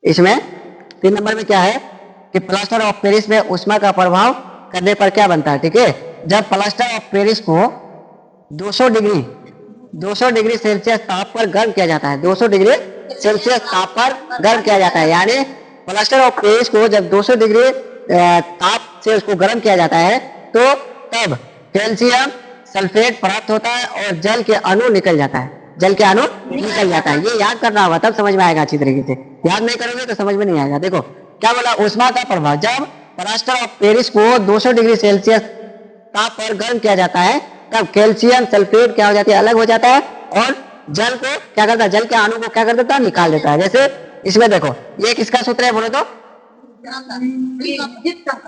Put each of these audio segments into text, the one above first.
इसमें 3 नंबर में क्या है कि प्लास्टर ऑफ पेरिस में ऊष्मा का प्रभाव करने पर क्या बनता है। ठीक है, जब प्लास्टर ऑफ पेरिस को 200 डिग्री सेल्सियस ताप पर गर्म किया जाता है, 200 डिग्री सेल्सियस ताप पर गर्म किया जाता है, यानी प्लास्टर ऑफ पेरिस को जब 200 डिग्री ताप से उसको गर्म किया जाता है तो तब कैल्शियम सल्फेट प्राप्त होता है और जल के अणु निकल जाता है, जल के अणु निकल जाता है। ये याद करना होगा तब समझ में आएगा अच्छी तरीके से, याद नहीं करोगे तो समझ में नहीं आएगा। देखो क्या बोला, ऊष्मा का प्रभाव, जब प्लास्टर ऑफ पेरिस को 200 डिग्री सेल्सियस ताप पर गर्म किया जाता है तब कैल्शियम सल्फेट क्या हो जाती है, अलग हो जाता है और जल को क्या करता है, जल के अणु को क्या कर देता है, निकाल देता है। जैसे इसमें देखो ये किसका सूत्र है बोलो तो,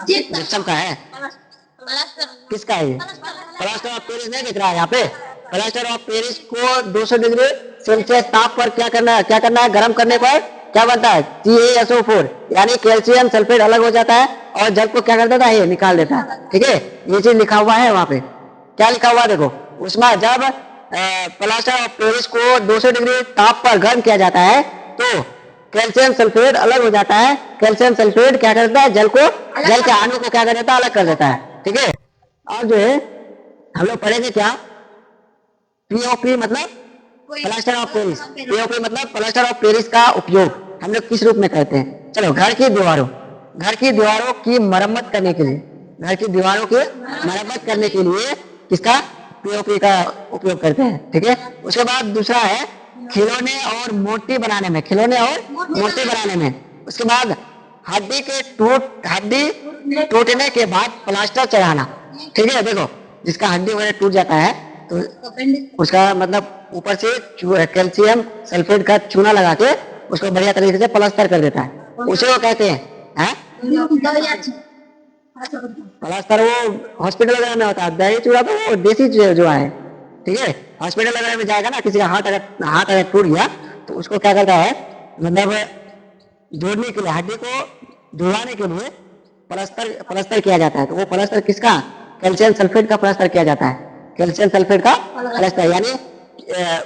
जिप्सम का है। किसका है ये, प्लास्टर ऑफ पेरिस नहीं दिख रहा है यहाँ पे। प्लास्टर ऑफ पेरिस को 200 डिग्री सेल्सियस ताप पर क्या करना है, गर्म करने पर क्या बनता है, CaSO4, यानी कैल्शियम सल्फेट अलग हो जाता है और जल को क्या कर देता है, ये निकाल देता है। ठीक है, ये चीज लिखा हुआ है वहां पे, क्या लिखा हुआ देखो, उसमें जब प्लास्टर ऑफ पेरिस को 200 डिग्री ताप पर गर्म किया जाता है तो कैल्शियम सल्फेट अलग हो जाता है। कैल्शियम सल्फेट क्या करता है, जल के अणु को क्या कर देता है, अलग कर देता है। ठीक है, और जो है हम लोग पढ़ेंगे क्या, पीओपी मतलब प्लास्टर ऑफ पेरिस, पीओपी मतलब प्लास्टर ऑफ पेरिस का उपयोग हम लोग किस रूप में करते हैं। चलो, घर की दीवारों की मरम्मत करने के लिए, घर की दीवारों की मरम्मत करने के लिए किसका, पीओपी का उपयोग करते हैं। ठीक है, उसके बाद दूसरा है खिलौने और मूर्ति बनाने में, उसके बाद हड्डी टूटने के बाद प्लास्टर चढ़ाना। ठीक है, देखो जिसका हड्डी वगैरह टूट जाता है तो उसका मतलब ऊपर से कैल्शियम सल्फेट का चूना लगा के उसको बढ़िया तरीके से प्लास्टर कर देता है, उसे वो कहते हैं प्लास्टर। वो हॉस्पिटल वगैरह में होता है, दही चूड़ा तो वो देसी जो है। ठीक है, हॉस्पिटल वगैरह में जाएगा ना, किसी का हाथ अगर टूट गया तो उसको क्या करता है, मतलब जोड़ने के लिए, हड्डी को जुड़वाने के लिए प्लास्टर किया जाता है। तो वो प्लास्टर किसका, कैल्शियम सल्फेट का प्लास्टर किया जाता है, कैल्शियम सल्फेट का प्लास्टर, यानी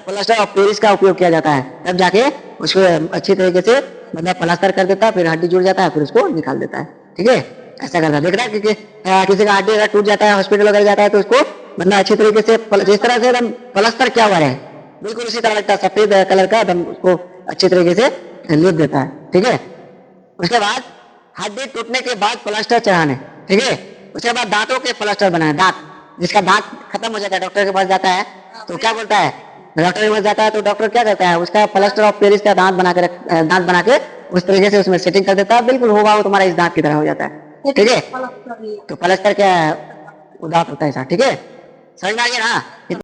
प्लास्टर ऑफ पेरिस का उपयोग किया जाता है। तब जाके उसको अच्छी तरीके से मतलब प्लास्टर कर देता है, फिर हड्डी जुड़ जाता है, फिर उसको निकाल देता है। ठीक है, ऐसा करता है। देख रहा है कि किसी का हड्डी अगर टूट जाता है, हॉस्पिटल वगैरह जाता है तो उसको मतलब अच्छी तरीके से जिस तरह से एकदम प्लास्टर किया हुआ है बिल्कुल उसी तरह लगता है, सफेद कलर का, एकदम उसको अच्छी तरीके से लिप देता है। ठीक है, उसके बाद हड्डी टूटने के बाद प्लास्टर चढ़ाने। ठीक है, उसके बाद दांतों के प्लास्टर बनाए, दांत जिसका दांत खत्म हो जाता है, डॉक्टर के पास जाता है तो क्या बोलता है, डॉक्टर के पास जाता है तो डॉक्टर क्या करता है, उसका प्लास्टर ऑफ पेरिस का दांत बना के उस तरीके से उसमें सेटिंग कर देता है, बिल्कुल होगा वो तुम्हारा इस दांत की तरह हो जाता है। ठीक है, तो प्लास्टर क्या दांत होता है ऐसा। ठीक है, समझ में आ गया ना।